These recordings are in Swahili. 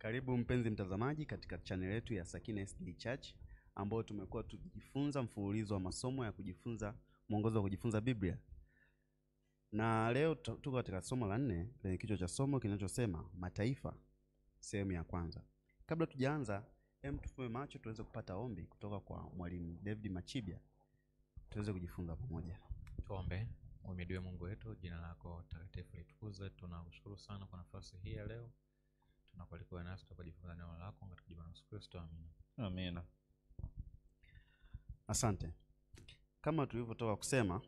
Karibu mpenzi mtazamaji katika channel yetu ya Sakina SDA Church, ambao tumekuwa tukijifunza mfululizo wa masomo ya kujifunza mwongozo wa kujifunza Biblia. Na leo tuko katika somo la 4 lenye kichwa cha somo kinachosema mataifa, sehemu ya kwanza. Kabla tujaanza, tufumbe macho tuweze kupata ombi kutoka kwa mwalimu David Machibia. Tuweze kujifunza pamoja. Tuombe. Uhimidiwe Mungu wetu, jina lako takatifu litukuzwe. Tunakushukuru sana kwa nafasi hii ya leo. Tunakualika nasi tukajifunza neno lako katika jina la Yesu Kristo. Amina. Amina. Asante. Kama tulivyotoka kusema,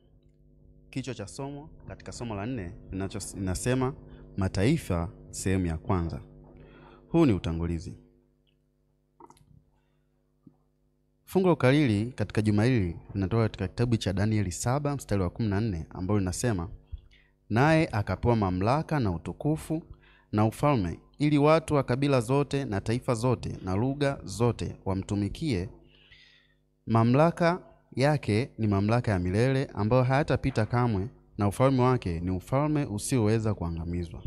kichwa cha somo katika somo la 4 linasema mataifa, sehemu ya kwanza. Huu ni utangulizi. Fungu la ukariri katika juma hili linatoka katika kitabu cha Danieli 7 mstari wa 14, ambao linasema, naye akapewa mamlaka na utukufu na ufalme, ili watu wa kabila zote na taifa zote na lugha zote wamtumikie. Mamlaka yake ni mamlaka ya milele ambayo hayatapita kamwe, na ufalme wake ni ufalme usioweza kuangamizwa.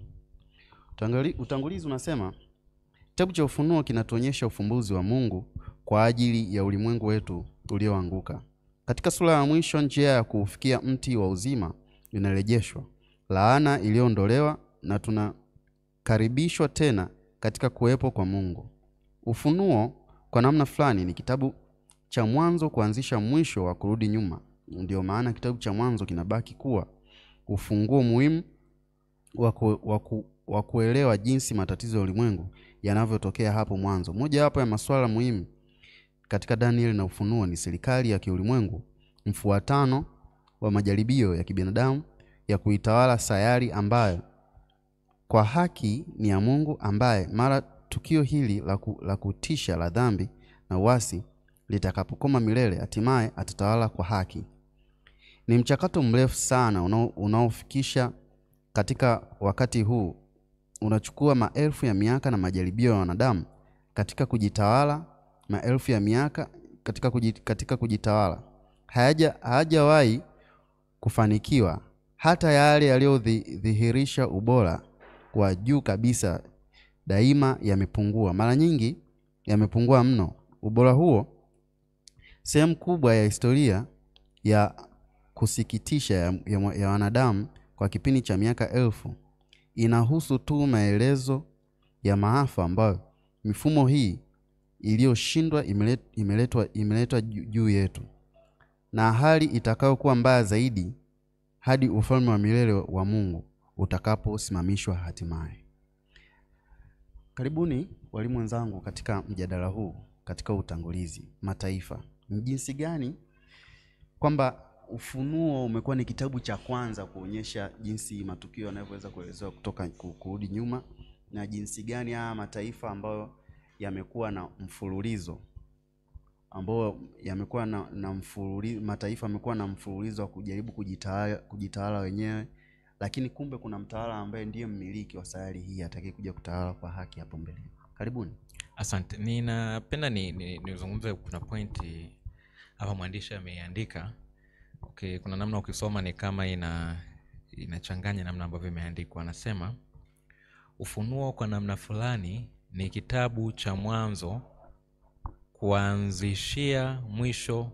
Utangulizi unasema kitabu cha Ufunuo kinatuonyesha ufumbuzi wa Mungu kwa ajili ya ulimwengu wetu ulioanguka. Katika sura ya mwisho, njia ya kufikia mti wa uzima inarejeshwa, laana iliondolewa, na tunakaribishwa tena katika kuwepo kwa Mungu. Ufunuo kwa namna fulani ni kitabu cha mwanzo kuanzisha mwisho wa kurudi nyuma. Ndio maana kitabu cha mwanzo kinabaki kuwa ufunguo muhimu wa kuelewa jinsi matatizo ya ulimwengu yanavyotokea hapo mwanzo. Moja wapo ya masuala muhimu katika Danieli na Ufunuo ni serikali ya kiulimwengu, mfuatano wa majaribio ya kibinadamu ya kuitawala sayari ambayo kwa haki ni ya Mungu, ambaye mara tukio hili la kutisha la dhambi na uasi litakapokoma milele, hatimaye atatawala kwa haki. Ni mchakato mrefu sana unaofikisha katika wakati huu. Unachukua maelfu ya miaka na majaribio ya wanadamu katika kujitawala, maelfu ya miaka katika kujitawala. Hajawahi kufanikiwa. Hata yale yaliyodhihirisha ubora wa juu kabisa daima yamepungua. Mara nyingi yamepungua mno. Ubora huo, sehemu kubwa ya historia ya kusikitisha ya wanadamu kwa kipindi cha miaka 1000 inahusu tu maelezo ya maafa ambayo mifumo hii iliyoshindwa imeletwa juu yetu, na hali itakayokuwa mbaya zaidi hadi ufalme wa milele wa Mungu utakaposimamishwa hatimaye. Karibuni walimu wenzangu katika mjadala huu. Katika utangulizi, mataifa ni jinsi gani kwamba Ufunuo umekuwa ni kitabu cha kwanza kuonyesha jinsi matukio yanavyoweza kuelezewa kutoka kurudi nyuma, na jinsi gani haya mataifa ambayo yamekuwa na mfululizo mataifa yamekuwa na mfululizo wa kujaribu kujitawala wenyewe, lakini kumbe kuna mtawala ambaye ndiye mmiliki wa sayari hii atakaye kuja kutawala kwa haki hapo mbele. Karibuni. Asante. Ninapenda nizungumze, kuna pointi hapa mwandishi ameandika. Okay, kuna namna ukisoma ni kama inachanganya namna ambavyo imeandikwa. Anasema Ufunuo kwa namna fulani ni kitabu cha mwanzo kuanzishia mwisho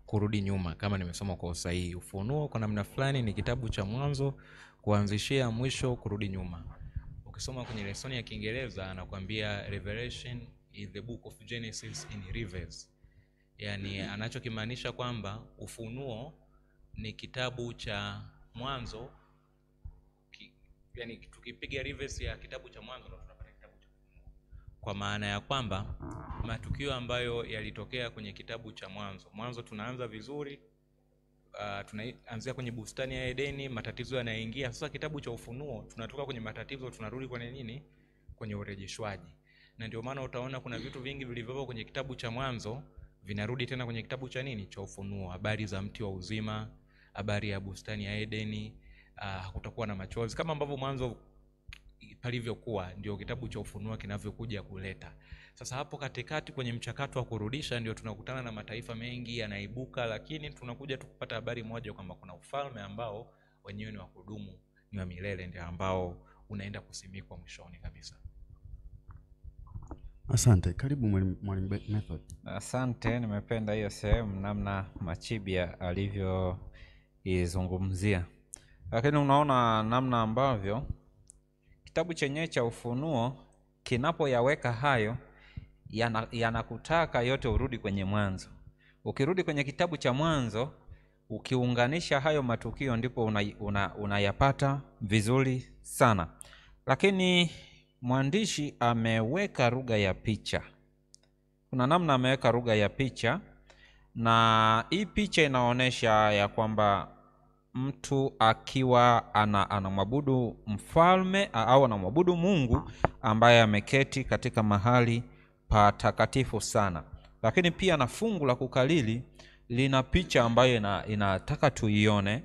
kurudi nyuma. Kama nimesoma kwa usahihi, Ufunuo kwa namna fulani ni kitabu cha mwanzo kuanzishia mwisho kurudi nyuma. Ukisoma kwenye lesoni ya Kiingereza anakuambia Revelation is the book of Genesis in reverse. Yani anachokimaanisha kwamba Ufunuo ni kitabu cha mwanzo, yani tukipiga reverse ya kitabu cha mwanzo ndio tunapata kitabu cha Ufunuo. Kwa maana ya kwamba matukio ambayo yalitokea kwenye kitabu cha mwanzo tunaanza vizuri, tunaanzia kwenye bustani ya Edeni, matatizo yanaingia. Sasa kitabu cha Ufunuo tunatoka kwenye matatizo tunarudi kwenye nini? Kwenye urejeshwaji. Na ndio maana utaona kuna vitu vingi vilivyopo kwenye kitabu cha mwanzo vinarudi tena kwenye kitabu cha nini? Cha Ufunuo. Habari za mti wa uzima, habari ya bustani ya Edeni, kutakuwa na machozi, kama ambavyo mwanzo palivyokuwa, ndio kitabu cha Ufunuo kinavyokuja kuleta. Sasa hapo katikati kwenye mchakato wa kurudisha ndio tunakutana na mataifa mengi yanaibuka, lakini tunakuja tukupata habari moja kwamba kuna ufalme ambao wenyewe ni wa kudumu, ni wa milele, ndio ambao unaenda kusimikwa mwishoni kabisa. Asante. Karibu mwalimu Method. Asante, nimependa hiyo sehemu namna Machibia alivyoizungumzia. Lakini unaona namna ambavyo kitabu chenyewe cha Ufunuo kinapoyaweka hayo yanakutaka yote urudi kwenye Mwanzo. Ukirudi kwenye kitabu cha Mwanzo, ukiunganisha hayo matukio, ndipo unayapata vizuri sana. Lakini mwandishi ameweka lugha ya picha. Kuna namna ameweka lugha ya picha, na hii picha inaonyesha ya kwamba mtu akiwa anamwabudu mfalme au anamwabudu Mungu ambaye ameketi katika mahali patakatifu sana. Lakini pia na fungu la kukalili lina picha ambayo inataka tuione,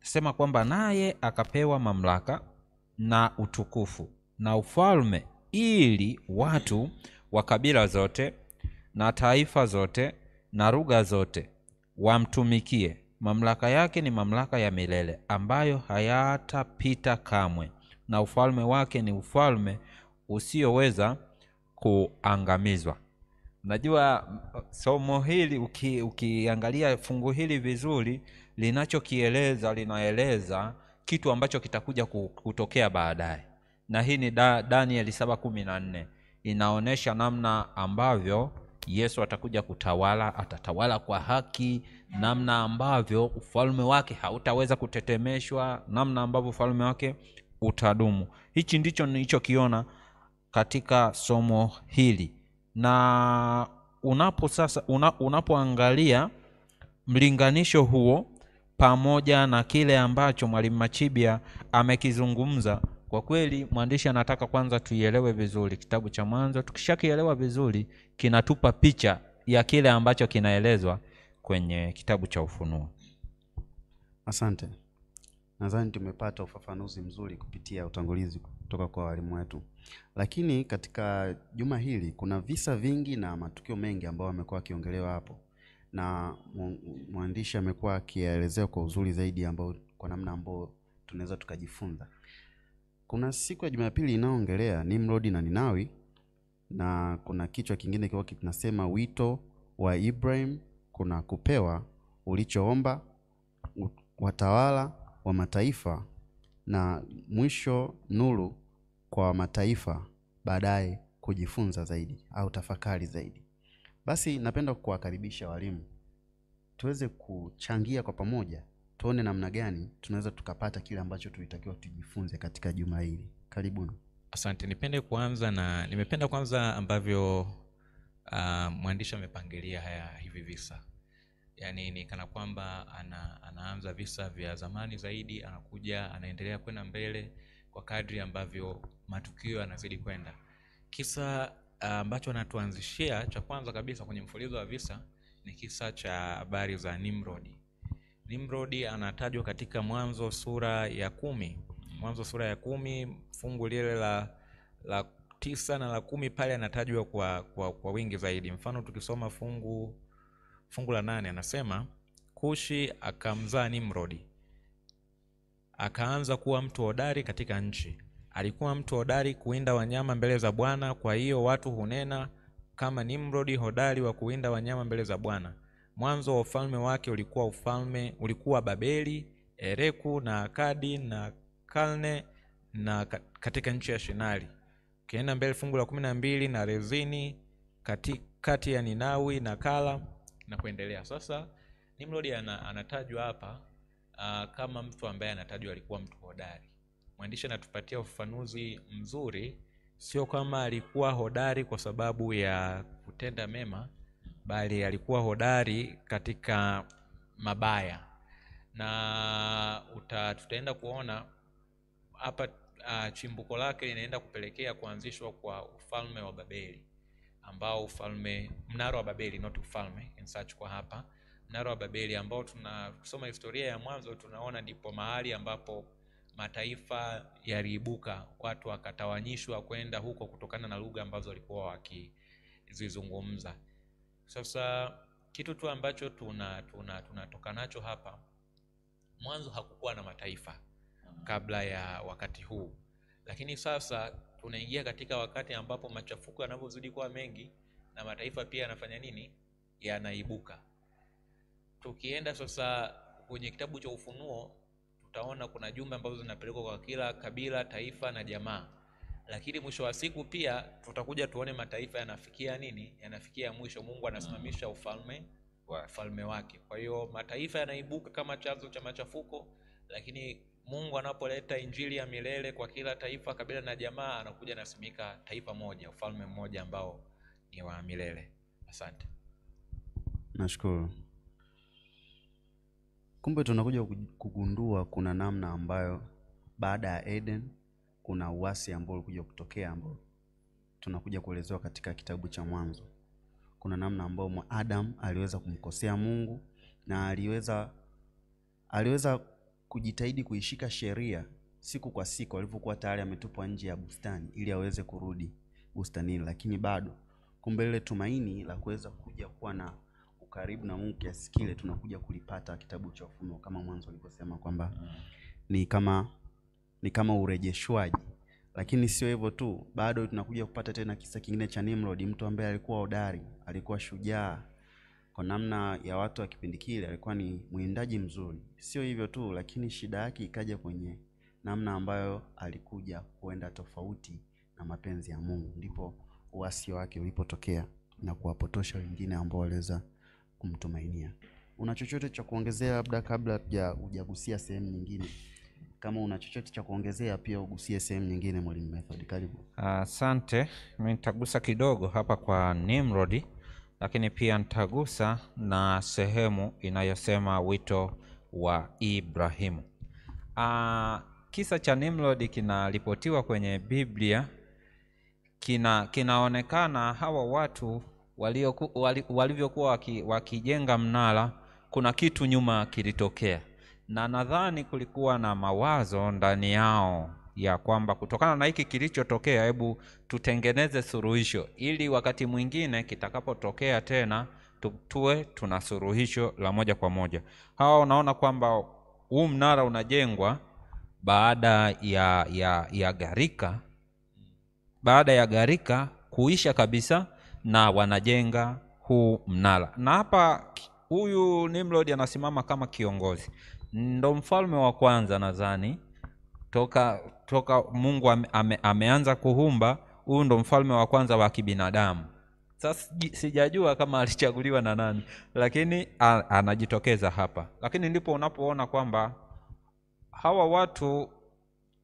sema kwamba naye akapewa mamlaka na utukufu na ufalme, ili watu wa kabila zote na taifa zote na lugha zote wamtumikie. Mamlaka yake ni mamlaka ya milele ambayo hayatapita kamwe, na ufalme wake ni ufalme usioweza kuangamizwa. Najua somo hili ukiangalia fungu hili vizuri, linaeleza kitu ambacho kitakuja kutokea baadaye. Na hii ni Danieli 7:14. Inaonesha namna ambavyo Yesu atakuja kutawala, atatawala kwa haki, namna ambavyo ufalme wake hautaweza kutetemeshwa, namna ambavyo ufalme wake utadumu. Hichi ndicho nilichokiona katika somo hili. Na unapoangalia mlinganisho huo pamoja na kile ambacho mwalimu Machibia amekizungumza, kwa kweli mwandishi anataka kwanza tuielewe vizuri kitabu cha Mwanzo. Tukishakielewa vizuri, kinatupa picha ya kile ambacho kinaelezwa kwenye kitabu cha Ufunuo. Asante. Nadhani tumepata ufafanuzi mzuri kupitia utangulizi kutoka kwa walimu wetu. Lakini katika juma hili kuna visa vingi na matukio mengi ambayo amekuwa akiongelewa hapo, na mwandishi amekuwa akielezea kwa uzuri zaidi, ambao kwa namna ambayo tunaweza tukajifunza. Kuna siku ya Jumapili inaongelea Nimrodi na Ninawi, na kuna kichwa kingine kiwa kinasema wito wa Ibrahim, kuna kupewa ulichoomba, watawala wa mataifa, na mwisho nuru kwa mataifa, baadaye kujifunza zaidi au tafakari zaidi. Basi napenda kuwakaribisha walimu tuweze kuchangia kwa pamoja, tuone namna gani tunaweza tukapata kile ambacho tulitakiwa tujifunze katika juma hili. Karibuni. Asante. Nimependa kwanza ambavyo mwandishi amepangilia hivi visa. Yaani ni kana kwamba anaanza visa vya zamani zaidi, anakuja anaendelea kwenda mbele kwa kadri ambavyo matukio yanazidi kwenda. Kisa ambacho anatuanzishia cha kwanza kabisa kwenye mfululizo wa visa ni kisa cha habari za Nimrodi. Nimrodi anatajwa katika Mwanzo sura ya 10. Mwanzo sura ya 10 fungu lile la 9 na la 10 pale anatajwa kwa wingi zaidi. Mfano tukisoma fungu la 8 anasema, Kushi akamzaa Nimrodi, akaanza kuwa mtu hodari katika nchi. Alikuwa mtu hodari kuwinda wanyama mbele za Bwana, kwa hiyo watu hunena kama Nimrodi hodari wa kuwinda wanyama mbele za Bwana. Mwanzo wa ufalme wake ulikuwa Babeli, Ereku na Akadi na Kalne na katika nchi ya Shinari. Kienda mbele fungu la 12 na Rezini kati ya Ninawi na Kala na kuendelea. Sasa Nimrodi anatajwa hapa kama mtu ambaye anatajwa alikuwa mtu hodari. Mwandishi anatupatia ufafanuzi mzuri, sio kama alikuwa hodari kwa sababu ya kutenda mema, bali alikuwa hodari katika mabaya. Na tutaenda kuona hapa chimbuko lake linaenda kupelekea kuanzishwa kwa ufalme wa Babeli, ambao mnara wa Babeli, not ufalme in search kwa hapa mnara wa Babeli, ambao tunasoma historia ya Mwanzo tunaona ndipo mahali ambapo mataifa yaliibuka, watu wakatawanyishwa kwenda huko kutokana na lugha ambazo walikuwa wakizizungumza. Sasa kitu tu ambacho tunatoka nacho hapa, Mwanzo hakukuwa na mataifa kabla ya wakati huu, lakini sasa tunaingia katika wakati ambapo machafuko yanavyozidi kuwa mengi na mataifa pia yanafanya nini, yanaibuka. Tukienda sasa kwenye kitabu cha Ufunuo, tutaona kuna jumbe ambazo zinapelekwa kwa kila kabila, taifa na jamaa. Lakini mwisho wa siku pia tutakuja tuone mataifa yanafikia nini, yanafikia mwisho. Mungu anasimamisha ufalme wake. Kwa hiyo mataifa yanaibuka kama chanzo cha machafuko, lakini Mungu anapoleta injili ya milele kwa kila taifa, kabila na jamaa, anakuja nasimika taifa moja, ufalme mmoja ambao ni wa milele. Asante. Nashukuru. Kumbe tunakuja kugundua kuna namna ambayo baada ya Eden kuna uasi ambao ulikuja kutokea, ambao tunakuja kuelezewa katika kitabu cha Mwanzo. Kuna namna ambayo Adam aliweza kumkosea Mungu na aliweza kujitahidi kuishika sheria siku kwa siku alipokuwa tayari ametupwa nje ya bustani ili aweze kurudi bustanini, lakini bado kumbe ile tumaini la kuweza kuja kuwa na ukaribu na Mungu kiasi kile tunakuja kulipata kitabu cha Ufunuo, kama mwanzo alivyosema kwamba ni kama urejeshwaji. Lakini sio hivyo tu, bado tunakuja kupata tena kisa kingine cha Nimrod, mtu ambaye alikuwa hodari, alikuwa shujaa kwa namna ya watu wa kipindi kile, alikuwa ni mwindaji mzuri. Sio hivyo tu, lakini shida yake ikaja kwenye namna ambayo alikuja kuenda tofauti na mapenzi ya Mungu, ndipo uasi wake ulipotokea na kuwapotosha wengine ambao waliweza kumtumainia. Una chochote cha kuongezea labda kabla hujagusia sehemu nyingine? Kama una chochote cha kuongezea pia ugusie sehemu nyingine, Mwalimu Method, karibu. Asante. Mimi nitagusa kidogo hapa kwa Nimrod, lakini pia nitagusa na sehemu inayosema wito wa Ibrahimu. Kisa cha Nimrod kinaripotiwa kwenye Biblia. Kinaonekana hawa watu walivyokuwa wakijenga mnara, kuna kitu nyuma kilitokea, na nadhani kulikuwa na mawazo ndani yao ya kwamba kutokana na hiki kilichotokea, hebu tutengeneze suluhisho ili wakati mwingine kitakapotokea tena tuwe tuna suluhisho la moja kwa moja. Hawa unaona kwamba huu mnara unajengwa baada ya gharika, baada ya gharika kuisha kabisa, na wanajenga huu mnara. Na hapa huyu Nimrod anasimama kama kiongozi, ndo mfalme wa kwanza nadhani toka Mungu ameanza kuumba. Huyu ndo mfalme wa kwanza wa kibinadamu. Sasa sijajua kama alichaguliwa na nani, lakini anajitokeza hapa. Lakini ndipo unapoona kwamba hawa watu,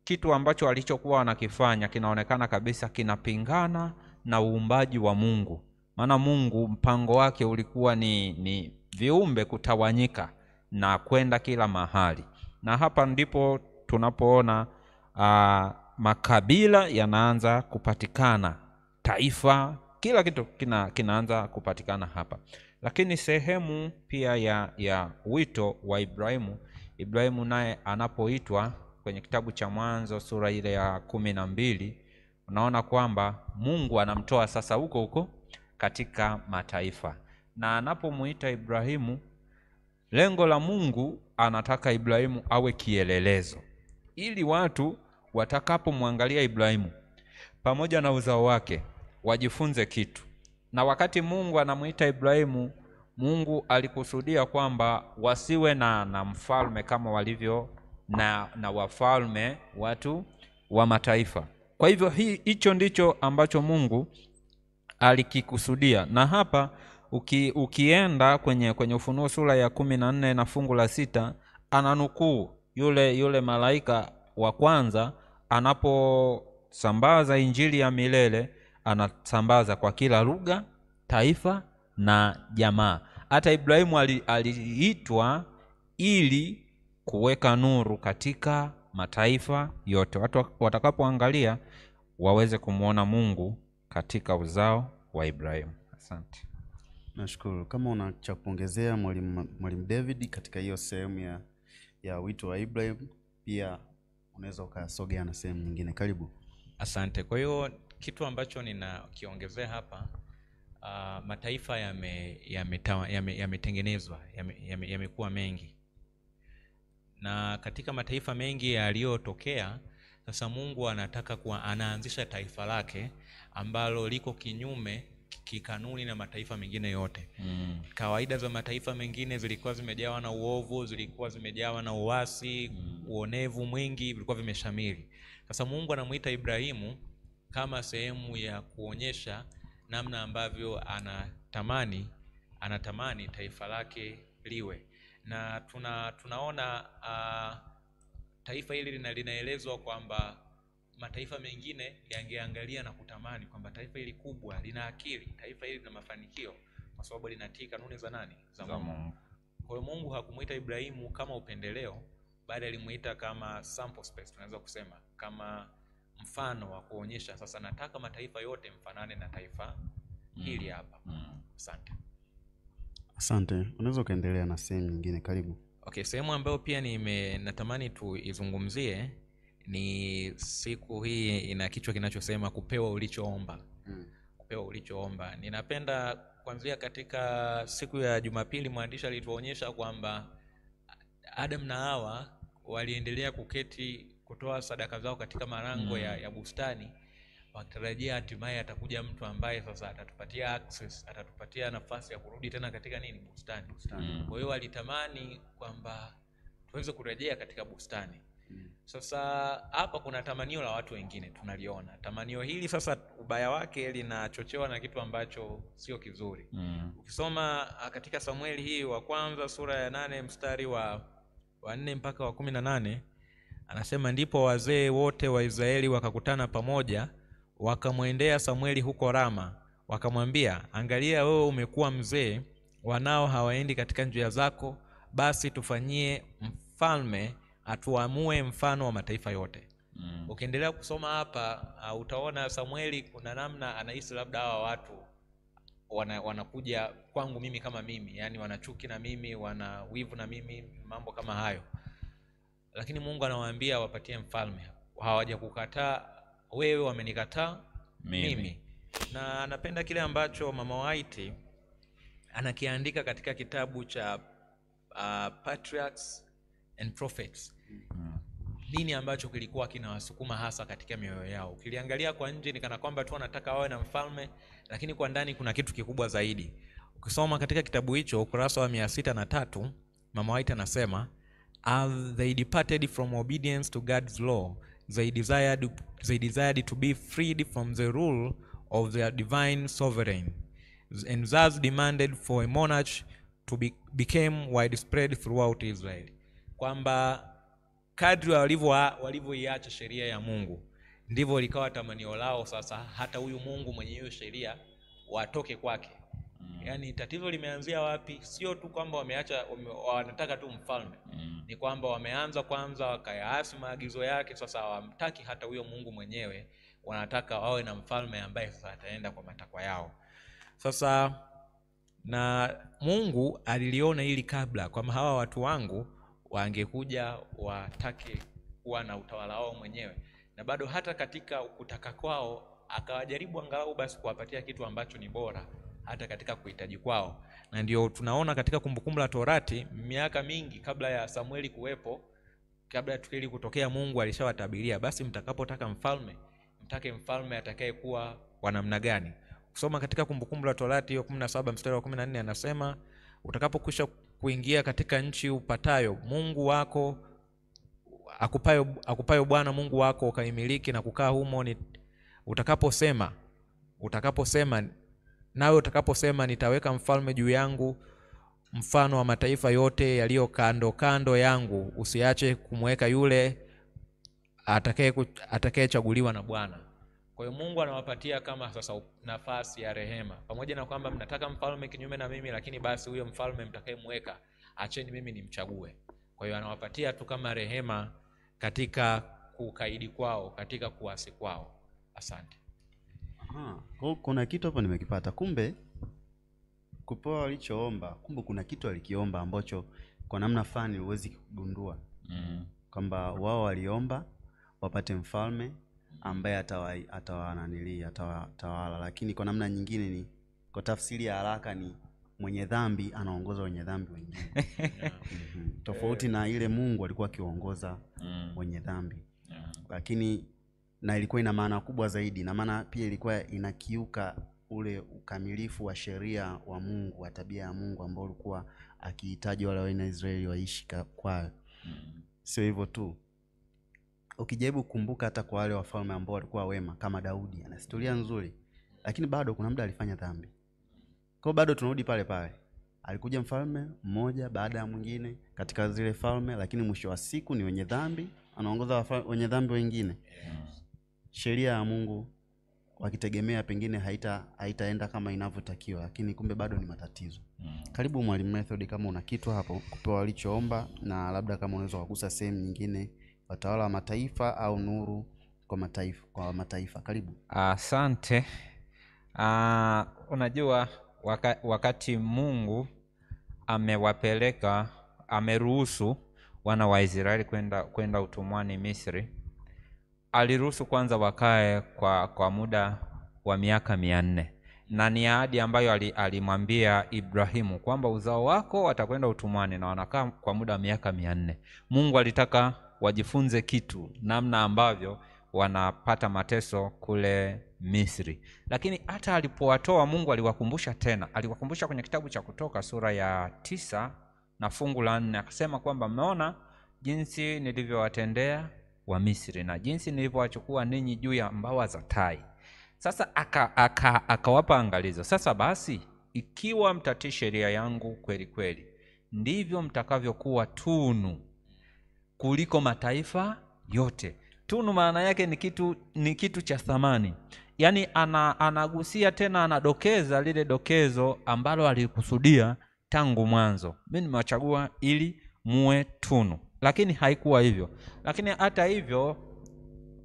kitu ambacho walichokuwa wanakifanya kinaonekana kabisa kinapingana na uumbaji wa Mungu. Maana Mungu mpango wake ulikuwa ni viumbe kutawanyika na kwenda kila mahali. Na hapa ndipo tunapoona makabila yanaanza kupatikana, taifa, kila kitu kinaanza kupatikana hapa. Lakini sehemu pia ya wito wa Ibrahimu naye anapoitwa kwenye kitabu cha Mwanzo sura ile ya 12, unaona kwamba Mungu anamtoa sasa huko katika mataifa. Na anapomuita Ibrahimu, lengo la Mungu, anataka Ibrahimu awe kielelezo, ili watu watakapomwangalia Ibrahimu pamoja na uzao wake wajifunze kitu. Na wakati Mungu anamuita Ibrahimu, Mungu alikusudia kwamba wasiwe na mfalme kama walivyo na wafalme watu wa mataifa. Kwa hivyo hicho ndicho ambacho Mungu alikikusudia. Na hapa ukienda kwenye Ufunuo sura ya 14 na fungu la 6, ananukuu yule malaika wa kwanza anaposambaza injili ya milele, anasambaza kwa kila lugha, taifa na jamaa. Hata Ibrahimu aliitwa ili kuweka nuru katika mataifa yote, watu watakapoangalia waweze kumuona Mungu katika uzao wa Ibrahimu. Asante. Nashukuru. Kama una cha kuongezea Mwalimu David katika hiyo sehemu ya wito wa Ibrahim, pia unaweza ukasogea na sehemu nyingine, karibu. Asante. Kwa hiyo kitu ambacho ninakiongezea hapa, mataifa yametengenezwa, yamekuwa mengi, na katika mataifa mengi yaliyotokea Sasa Mungu anataka anaanzisha taifa lake ambalo liko kinyume kikanuni na mataifa mengine yote. Kawaida za mataifa mengine zilikuwa zimejawa na uovu, zilikuwa zimejawa na uasi, uonevu mwingi, vilikuwa vimeshamiri. Sasa Mungu anamuita Ibrahimu kama sehemu ya kuonyesha namna ambavyo anatamani taifa lake liwe. Na tunaona taifa hili linaelezwa kwamba mataifa mengine yangeangalia na kutamani kwamba taifa hili kubwa, lina akili, taifa hili lina mafanikio, kwa sababu linatii kanuni za nani? Za Mungu. Kwa hiyo Mungu hakumuita Ibrahimu kama upendeleo, bali alimuita kama sample space, tunaweza kusema kama mfano wa kuonyesha sasa nataka mataifa yote mfanane na taifa hili hapa. Asante. Asante. Unaweza kuendelea na sehemu nyingine, karibu. Okay, sehemu ambayo pia natamani tuizungumzie ni siku hii ina kichwa kinachosema kupewa ulichoomba. Kupewa ulichoomba. Ninapenda kuanzia katika siku ya Jumapili mwandishi alituonyesha kwamba Adam na Hawa waliendelea kuketi kutoa sadaka zao katika malango ya bustani, wakitarajia hatimaye atakuja mtu ambaye sasa atatupatia access, atatupatia nafasi ya kurudi tena katika nini? Bustani. Kwa hiyo walitamani kwamba tuweze kurejea katika bustani. Sasa hapa kuna tamanio la watu wengine tunaliona. Tamanio hili sasa ubaya wake linachochewa na kitu ambacho sio kizuri. Ukisoma katika Samueli hii wa kwanza sura ya 8 mstari wa 4 mpaka wa 18, anasema ndipo wazee wote wa Israeli wakakutana pamoja, wakamwendea Samueli huko Rama, wakamwambia, angalia wewe umekuwa mzee, wanao hawaendi katika njia zako, basi tufanyie mfalme atuamue mfano wa mataifa yote. Ukiendelea kusoma hapa utaona Samueli kuna namna anahisi labda hawa watu wanakuja kwangu mimi kama mimi, yani wanachuki na mimi, wana wivu na mimi, mambo kama hayo. Lakini Mungu anawaambia wapatie mfalme. Hawajakukataa wewe, wamenikataa mimi. Na napenda kile ambacho Mama White anakiandika katika kitabu cha Patriarchs and Prophets. Nini ambacho kilikuwa kinawasukuma hasa katika mioyo yao? Ukiliangalia kwa nje ni kana kwamba tu wanataka wawe na mfalme, lakini kwa ndani kuna kitu kikubwa zaidi. Ukisoma katika kitabu hicho ukurasa wa 603, Mama White anasema, as they departed from obedience to God's law, they desired to be freed from the rule of their divine sovereign, and thus demanded for a monarch to become widespread throughout Israel. Kwamba kadri walivyoiacha sheria ya Mungu, ndivyo likawa tamanio lao sasa hata huyu Mungu mwenye hiyo sheria watoke kwake. Yani tatizo limeanzia wapi? Sio tu kwamba wanataka tu mfalme. Ni kwamba wameanza kwanza wakayaasi maagizo yake, sasa hawamtaki hata huyo Mungu mwenyewe, wanataka wawe na mfalme ambaye sasa ataenda kwa matakwa yao. Sasa na Mungu aliliona hili kabla, kwamba hawa watu wangu wangekuja watake kuwa na utawala wao mwenyewe, na bado hata katika kutaka kwao akawajaribu angalau basi kuwapatia kitu ambacho ni bora hata katika kuhitaji kwao. Na ndio tunaona katika Kumbukumbu la Torati miaka mingi kabla ya Samueli kuwepo, kabla ya tukio kutokea, Mungu alishawatabiria, basi mtakapotaka mfalme, mtake mfalme atakaye kuwa wa namna gani. Kusoma katika Kumbukumbu la Torati hiyo 17 mstari wa 14 anasema, utakapokwisha kuingia katika nchi upatayo Mungu wako akupayo Bwana Mungu wako ukaimiliki na kukaa humo, utakaposema nitaweka mfalme juu yangu mfano wa mataifa yote yaliyo kando kando yangu, usiache kumweka yule atakayechaguliwa na Bwana. Kwa hiyo Mungu anawapatia kama sasa nafasi ya rehema, pamoja na kwamba mnataka mfalme kinyume na mimi, lakini basi huyo mfalme mtakayemweka acheni mimi nimchague. Kwa hiyo anawapatia tu kama rehema katika kukaidi kwao, katika kuasi kwao. Asante. Kuna kitu hapo nimekipata. Kumbe kupewa walichoomba, kumbe kuna kitu alikiomba ambacho kwa namna fulani huwezi kugundua. Kwamba wao waliomba wapate mfalme ambaye atawala, lakini kwa namna nyingine ni kwa tafsiri ya haraka ni mwenye dhambi anaongoza wenye dhambi wengine. Tofauti na ile Mungu alikuwa akiongoza wenye dhambi. lakini na ilikuwa ina maana kubwa zaidi, na maana pia ilikuwa inakiuka ule ukamilifu wa sheria wa Mungu, wa tabia ya Mungu ambao ulikuwa akihitaji wale wana Israeli waishi kwayo. Sio hivyo tu, ukijaribu kukumbuka hata kwa wale wafalme ambao walikuwa wema kama Daudi, ana historia nzuri, lakini bado kuna muda alifanya dhambi. Kwa bado tunarudi pale pale, alikuja mfalme mmoja baada ya mwingine katika zile falme, lakini mwisho wa siku ni wenye dhambi, anaongoza wenye dhambi wengine. Sheria ya Mungu wakitegemea pengine haitaenda kama inavyotakiwa, lakini kumbe bado ni matatizo. Karibu Mwalimu Method, kama una kitu hapo kupewa walichoomba, na labda kama unaweza kugusa sehemu nyingine, watawala wa mataifa au nuru kwa mataifa. Karibu. Asante. Unajua wakati Mungu ameruhusu wana wa Israeli kwenda utumwani Misri, aliruhusu kwanza wakae kwa muda wa miaka 400, na ni ahadi ambayo alimwambia Ibrahimu kwamba uzao wako watakwenda utumwani, na wanakaa kwa muda wa miaka 400. Mungu alitaka wajifunze kitu, namna ambavyo wanapata mateso kule Misri. Lakini hata alipowatoa, Mungu aliwakumbusha tena. Aliwakumbusha kwenye kitabu cha Kutoka sura ya 9 na fungu la 4, akasema kwamba mmeona jinsi nilivyowatendea wa Misri na jinsi nilivyowachukua ninyi juu ya mbawa za tai. Sasa akawapa angalizo. Sasa basi, ikiwa mtatii sheria yangu kweli kweli, ndivyo mtakavyokuwa tunu kuliko mataifa yote. Tunu maana yake ni kitu cha thamani. Yaani anagusia tena, anadokeza lile dokezo ambalo alikusudia tangu mwanzo. Mimi nimewachagua ili muwe tunu. Lakini haikuwa hivyo. Lakini hata hivyo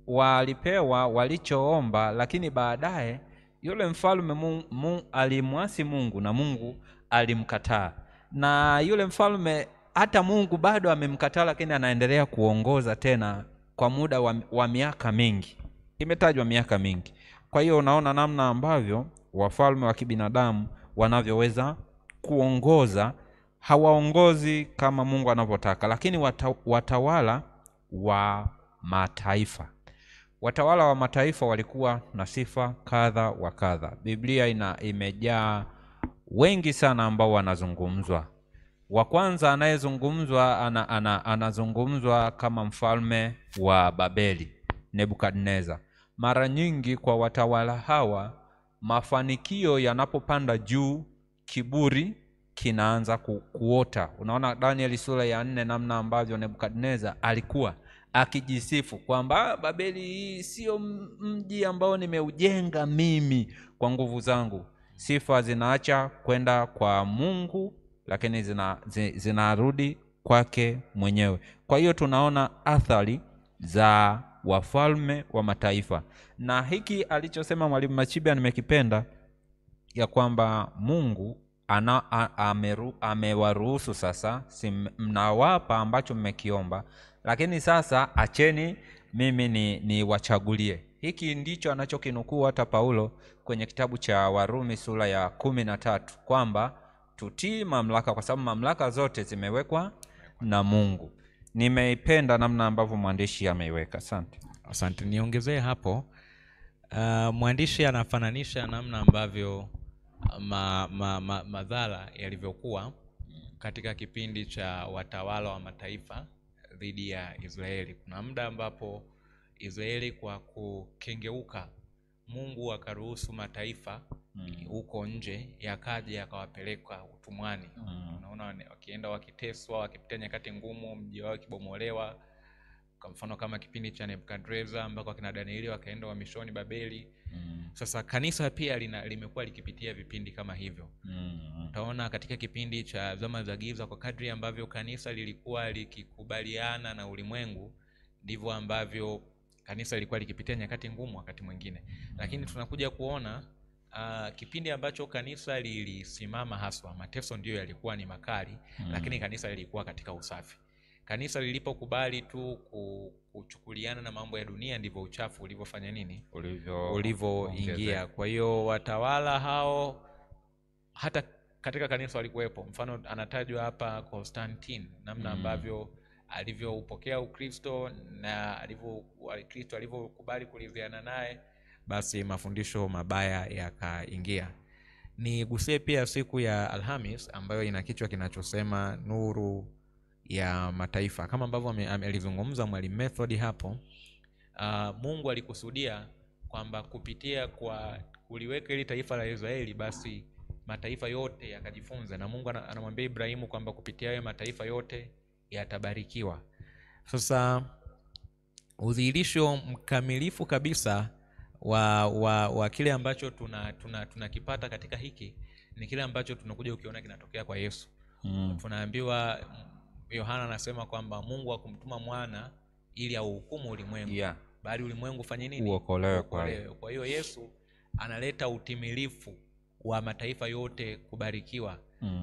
walipewa walichoomba, lakini baadaye yule mfalme alimwasi Mungu na Mungu alimkataa. Na yule mfalme hata Mungu bado amemkataa, lakini anaendelea kuongoza tena kwa muda wa miaka mingi. Imetajwa miaka mingi. Kwa hiyo unaona namna ambavyo wafalme wa kibinadamu wanavyoweza kuongoza. Hawaongozi kama Mungu anavyotaka. Lakini watawala wa mataifa, watawala wa mataifa walikuwa na sifa kadha wa kadha. Biblia imejaa wengi sana ambao wanazungumzwa. Wa kwanza anayezungumzwa anazungumzwa kama mfalme wa Babeli, Nebukadneza. Mara nyingi kwa watawala hawa, mafanikio yanapopanda juu, kiburi kinaanza kuota. Unaona Danieli sura ya 4 namna ambavyo Nebukadneza alikuwa akijisifu kwamba Babeli sio mji ambao nimeujenga mimi kwa nguvu zangu. Sifa zinaacha kwenda kwa Mungu, lakini zinarudi kwake mwenyewe. Kwa hiyo tunaona athari za wafalme wa mataifa. Na hiki alichosema Mwalimu Machibia nimekipenda, ya kwamba Mungu amewaruhusu sasa, si mnawapa ambacho mmekiomba, lakini sasa acheni mimi ni wachagulie. Hiki ndicho anachokinukuu hata Paulo kwenye kitabu cha Warumi sura ya 13, kwamba tutii mamlaka kwa sababu mamlaka zote zimewekwa na Mungu. Nimeipenda namna ambavyo mwandishi ameiweka. Asante. Niongezee hapo. Mwandishi anafananisha namna ambavyo madhara yalivyokuwa katika kipindi cha watawala wa mataifa dhidi ya Israeli. Kuna muda ambapo Israeli kwa kukengeuka, Mungu akaruhusu mataifa huko nje yakaja yakawapeleka utumwani. Unaona wakienda wakiteswa, wakipitia nyakati ngumu, mji wao kibomolewa. Kwa mfano kama kipindi cha Nebukadneza ambako akina Danieli wakaenda uhamishoni Babeli. Sasa kanisa pia limekuwa likipitia vipindi kama hivyo. Utaona katika kipindi cha zama za giza, kwa kadri ambavyo kanisa lilikuwa likikubaliana na ulimwengu, ndivyo ambavyo kanisa lilikuwa likipitia nyakati ngumu wakati mwingine. Lakini tunakuja kuona kipindi ambacho kanisa lilisimama haswa, mateso ndio yalikuwa ni makali, lakini kanisa lilikuwa katika usafi. Kanisa lilipokubali tu kuchukuliana na mambo ya dunia, ndivyo uchafu ulivyofanya nini? Ulivyoingia. Kwa hiyo watawala hao hata katika kanisa walikuwepo. Mfano anatajwa hapa Constantine, namna ambavyo alivyoupokea Ukristo na Kristo alivyokubali kuridhiana naye, basi mafundisho mabaya yakaingia. Nigusie pia siku ya Alhamis ambayo ina kichwa kinachosema nuru ya mataifa. Kama ambavyo alizungumza Mwalimu Method hapo, Mungu alikusudia kwamba kupitia kwa kuliweka ili taifa la Israeli, basi mataifa yote yakajifunza, na Mungu anamwambia Ibrahimu kwamba kupitia hayo mataifa yote yatabarikiwa. Sasa udhihirisho mkamilifu kabisa wa kile ambacho tunakipata katika hiki ni kile ambacho tunakuja ukiona kinatokea kwa Yesu. Tunaambiwa, Yohana anasema kwamba Mungu hakumtuma mwana ili auhukumu ulimwengu, bali ulimwengu fanye nini? Uokolewe. Kwa hiyo Yesu analeta utimilifu wa mataifa yote kubarikiwa.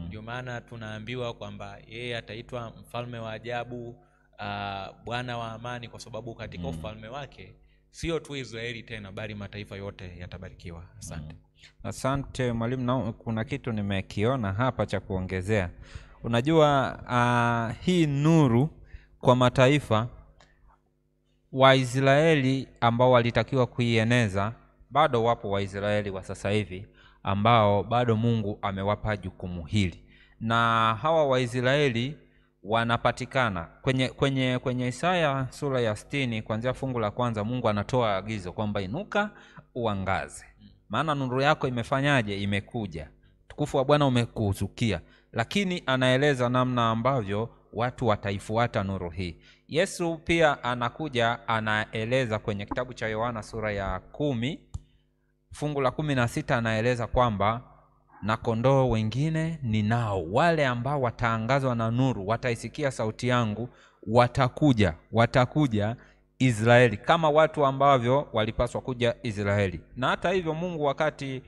Ndio maana tunaambiwa kwamba yeye ataitwa mfalme wa ajabu, Bwana wa amani, kwa sababu katika ufalme wake sio tu Israeli tena, bali mataifa yote yatabarikiwa. Asante. Asante mwalimu. Na kuna kitu nimekiona hapa cha kuongezea. Unajua hii nuru kwa mataifa, Waisraeli ambao walitakiwa kuieneza, bado wapo Waisraeli wa sasa hivi ambao bado Mungu amewapa jukumu hili, na hawa Waisraeli wanapatikana kwenye Isaya sura ya 60 kuanzia fungu la kwanza. Mungu anatoa agizo kwamba inuka uangaze, maana nuru yako imefanyaje? Imekuja, tukufu wa Bwana umekuzukia. Lakini anaeleza namna ambavyo watu wataifuata nuru hii. Yesu pia anakuja anaeleza kwenye kitabu cha Yohana sura ya 10 fungu la 16, anaeleza kwamba na kondoo wengine ninao, wale ambao wataangazwa na nuru, wataisikia sauti yangu, watakuja Israeli, kama watu ambavyo walipaswa kuja Israeli. Na hata hivyo Mungu wakati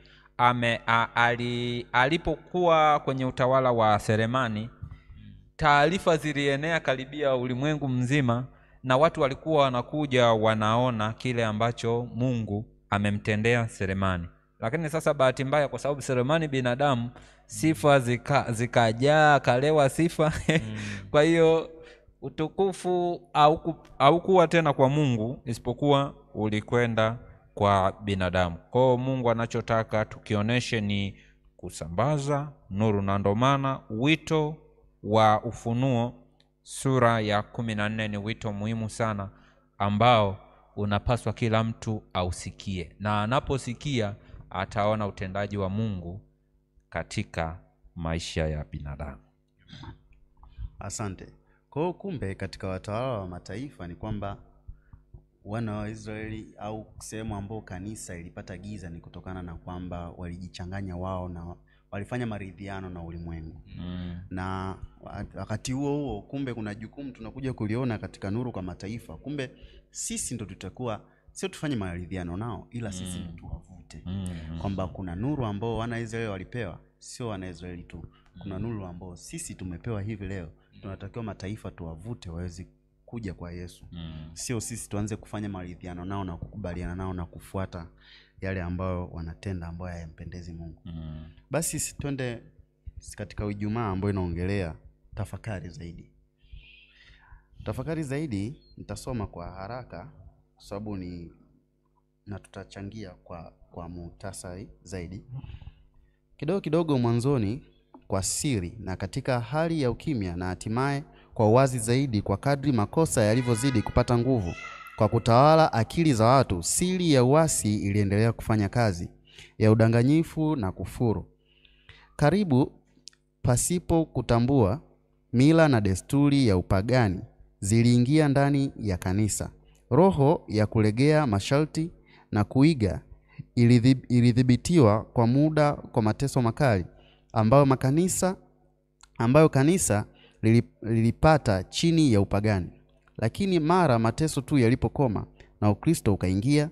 alipokuwa kwenye utawala wa Selemani, taarifa zilienea karibia ulimwengu mzima, na watu walikuwa wanakuja wanaona kile ambacho Mungu amemtendea Selemani. Lakini sasa bahati mbaya, kwa sababu Selemani binadamu, sifa zikajaa, kalewa sifa kwa hiyo utukufu haukuwa tena kwa Mungu, isipokuwa ulikwenda kwa binadamu. Kwa Mungu anachotaka tukioneshe ni kusambaza nuru, na ndo maana wito wa Ufunuo sura ya 14 ni wito muhimu sana ambao unapaswa kila mtu ausikie, na anaposikia ataona utendaji wa Mungu katika maisha ya binadamu. Asante. Kwa hiyo kumbe katika watawala wa mataifa ni kwamba wana wa Israeli au sehemu ambao kanisa ilipata giza ni kutokana na kwamba walijichanganya wao na walifanya maridhiano na ulimwengu. Na wakati huo kumbe kuna jukumu tunakuja kuliona katika nuru kwa mataifa. Kumbe sisi ndo tutakuwa sio tufanye maridhiano nao, ila sisi ndo tuwavute. Kwamba kuna nuru ambao wana Israeli walipewa, sio wana Israeli tu. Kuna nuru ambao sisi tumepewa hivi leo. Tunatakiwa mataifa tuwavute waweze kuja kwa Yesu. Sio sisi tuanze kufanya maridhiano nao na kukubaliana nao na kufuata yale ambayo wanatenda ambayo hayampendezi Mungu. Basi twende katika Ijumaa ambayo inaongelea tafakari zaidi. Tafakari zaidi nitasoma kwa haraka kwa sababu na tutachangia kwa muhtasari zaidi. Kidogo mwanzoni kwa siri na katika hali ya ukimya, na hatimaye kwa uwazi zaidi kwa kadri makosa yalivyozidi kupata nguvu kwa kutawala akili za watu, siri ya uasi iliendelea kufanya kazi ya udanganyifu na kufuru. Karibu pasipo kutambua, mila na desturi ya upagani ziliingia ndani ya kanisa. Roho ya kulegea masharti na kuiga ilidhibitiwa kwa muda kwa mateso makali ambayo kanisa lilipata chini ya upagani. Lakini mara mateso tu yalipokoma na Ukristo ukaingia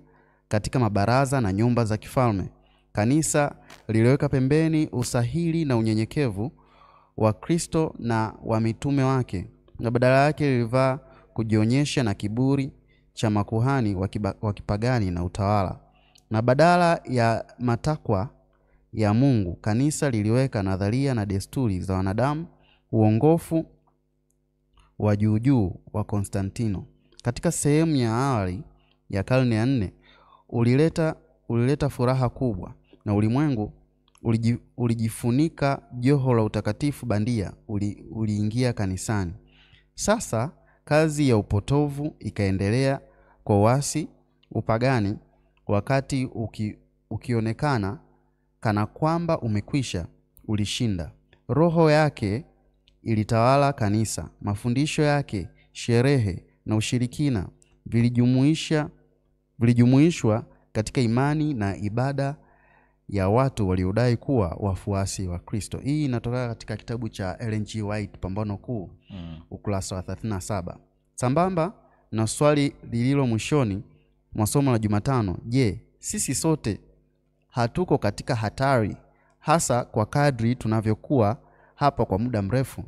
katika mabaraza na nyumba za kifalme, kanisa liliweka pembeni usahili na unyenyekevu wa Kristo na wa mitume wake, na badala yake lilivaa kujionyesha na kiburi cha makuhani wa kipagani na utawala. Na badala ya matakwa ya Mungu, kanisa liliweka nadharia na desturi za wanadamu, wa juu wa Konstantino katika sehemu ya awali ya karne ya 4 ulileta furaha kubwa, na ulimwengu ulijifunika joho la utakatifu bandia uliingia kanisani. Sasa kazi ya upotovu ikaendelea kwa wasi. Upagani, wakati ukionekana kana kwamba umekwisha, ulishinda. Roho yake ilitawala kanisa. Mafundisho yake, sherehe na ushirikina vilijumuishwa katika imani na ibada ya watu waliodai kuwa wafuasi wa Kristo. Hii inatoka katika kitabu cha Ellen G. White, Pambano Kuu, ukurasa wa 37. Sambamba na swali lililo mwishoni mwa somo la Jumatano, je, sisi sote hatuko katika hatari, hasa kwa kadri tunavyokuwa hapa kwa muda mrefu,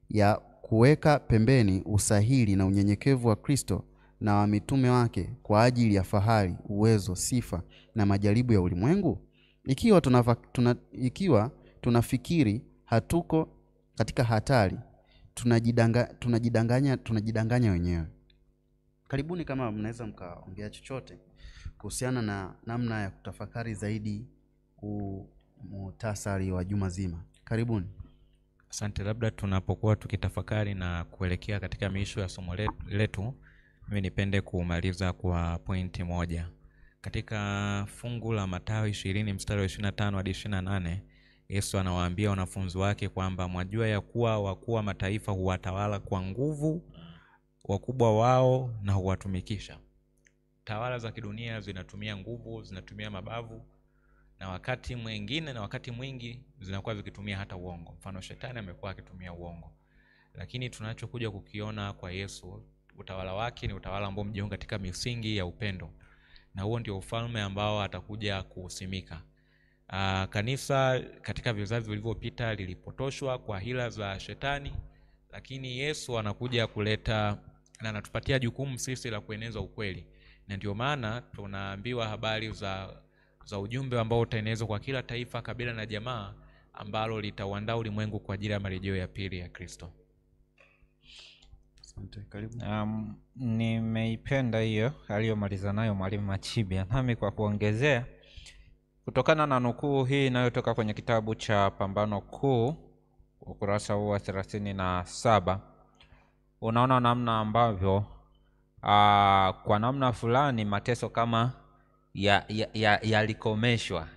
ya kuweka pembeni usahili na unyenyekevu wa Kristo na wa mitume wake kwa ajili ya fahari, uwezo, sifa na majaribu ya ulimwengu? Ikiwa tunafikiri hatuko katika hatari, tunajidanganya wenyewe. Karibuni, kama mnaweza mkaongea chochote kuhusiana na namna ya kutafakari zaidi muhtasari wa juma zima. Karibuni. Asante. Labda tunapokuwa tukitafakari na kuelekea katika miisho ya somo letu, mimi nipende kumaliza kwa pointi moja. Katika fungu la Mathayo 20 mstari wa 25 hadi 28, Yesu anawaambia wanafunzi wake kwamba mwajua ya kuwa wakuu wa mataifa huwatawala kwa nguvu wakubwa wao na huwatumikisha. Tawala za kidunia zinatumia nguvu, zinatumia mabavu, na wakati mwingi zinakuwa zikitumia hata uongo. Mfano, shetani amekuwa akitumia uongo. Lakini tunachokuja kukiona kwa Yesu, utawala wake ni utawala ambao mjengwa katika misingi ya upendo, na huo ndio ufalme ambao atakuja kuusimika. Kanisa katika vizazi vilivyopita lilipotoshwa kwa hila za shetani, lakini Yesu anakuja kuleta na anatupatia jukumu sisi la kueneza ukweli. Na ndio maana tunaambiwa habari za ujumbe ambao utaenezwa kwa kila taifa, kabila na jamaa, ambalo litauandaa ulimwengu kwa ajili ya marejeo ya pili ya Kristo. Asante. Karibu. Nimeipenda hiyo aliyomaliza nayo Mwalimu Machibia. Nami kwa kuongezea, kutokana na nukuu hii inayotoka kwenye kitabu cha Pambano Kuu ukurasa wa 37, unaona namna ambavyo kwa namna fulani mateso kama yalikomeshwa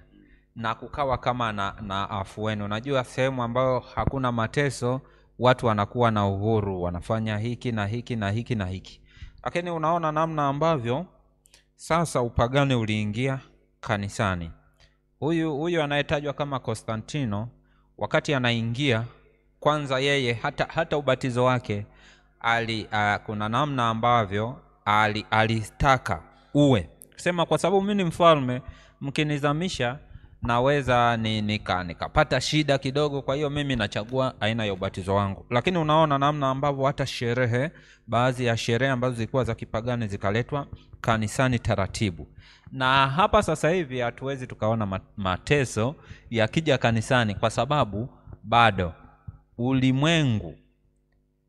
na kukawa kama na afueni. Unajua, sehemu ambayo hakuna mateso watu wanakuwa na uhuru, wanafanya hiki na hiki na hiki na hiki. Lakini unaona namna ambavyo sasa upagani uliingia kanisani. Huyu anayetajwa kama Konstantino, wakati anaingia, kwanza yeye hata ubatizo wake kuna namna ambavyo alitaka uwe sema, kwa sababu mimi ni mfalme, mkinizamisha naweza nikapata shida kidogo, kwa hiyo mimi nachagua aina ya ubatizo wangu. Lakini unaona namna ambavyo hata baadhi ya sherehe ambazo zilikuwa za kipagani zikaletwa kanisani taratibu. Na hapa sasa hivi hatuwezi tukaona mateso yakija kanisani, kwa sababu bado ulimwengu,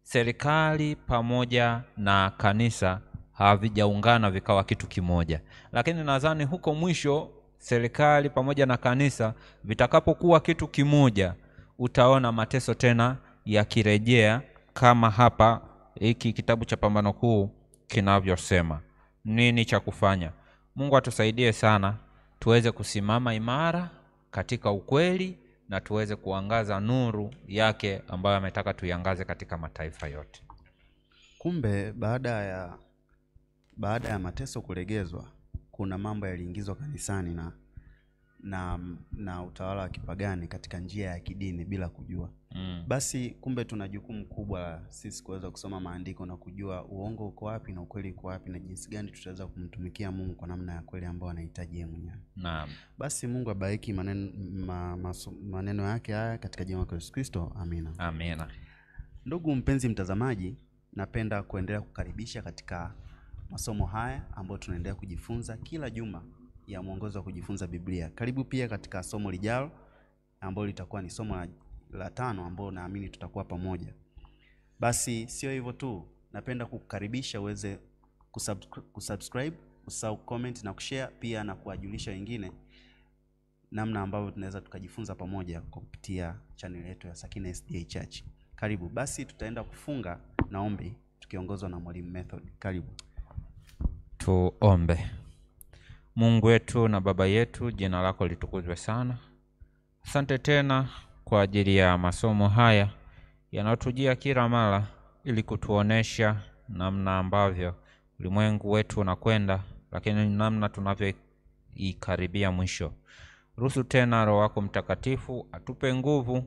serikali pamoja na kanisa havijaungana vikawa kitu kimoja. Lakini nadhani huko mwisho serikali pamoja na kanisa vitakapokuwa kitu kimoja, utaona mateso tena yakirejea, kama hapa hiki kitabu cha Pambano Kuu kinavyosema. Nini cha kufanya? Mungu atusaidie sana tuweze kusimama imara katika ukweli na tuweze kuangaza nuru yake ambayo ametaka tuiangaze katika mataifa yote. Kumbe baada ya mateso kulegezwa, kuna mambo yaliingizwa kanisani na utawala wa kipagani katika njia ya kidini bila kujua. Basi kumbe tuna jukumu kubwa sisi kuweza kusoma maandiko na kujua uongo uko wapi na ukweli uko wapi, na jinsi gani tutaweza kumtumikia Mungu kwa namna ya kweli ambayo anahitaji yeye mwenyewe. Naam. Basi Mungu abariki maneno yake haya katika jina la Yesu Kristo. Amina. Amina. Ndugu mpenzi mtazamaji, napenda kuendelea kukaribisha katika masomo haya ambayo tunaendelea kujifunza kila juma ya mwongozo wa kujifunza Biblia. Karibu pia katika somo lijalo ambalo litakuwa ni somo la 5 ambalo naamini tutakuwa pamoja. Basi sio hivyo tu, napenda kukukaribisha uweze kusubscribe, usahau comment na kushare, pia na kuwajulisha wengine namna ambavyo tunaweza tukajifunza pamoja kupitia channel yetu ya Sakina SDA Church. Karibu. Basi tutaenda kufunga na ombi tukiongozwa na Mwalimu Method. Karibu. Tuombe. Mungu wetu na Baba yetu, jina lako litukuzwe sana. Asante tena kwa ajili ya masomo haya yanayotujia kila mara ili kutuonesha namna ambavyo ulimwengu wetu unakwenda, lakini namna tunavyoikaribia mwisho. Ruhusu tena Roho wako Mtakatifu atupe nguvu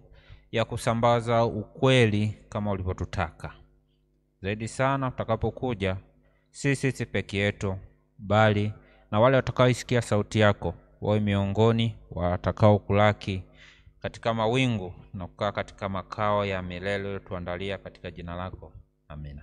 ya kusambaza ukweli kama ulivyotutaka. Zaidi sana tutakapokuja sisi peke yetu, bali na wale watakaoisikia sauti yako wawe miongoni watakao kulaki katika mawingu na kukaa katika makao ya milele tuandalia katika jina lako. Amina.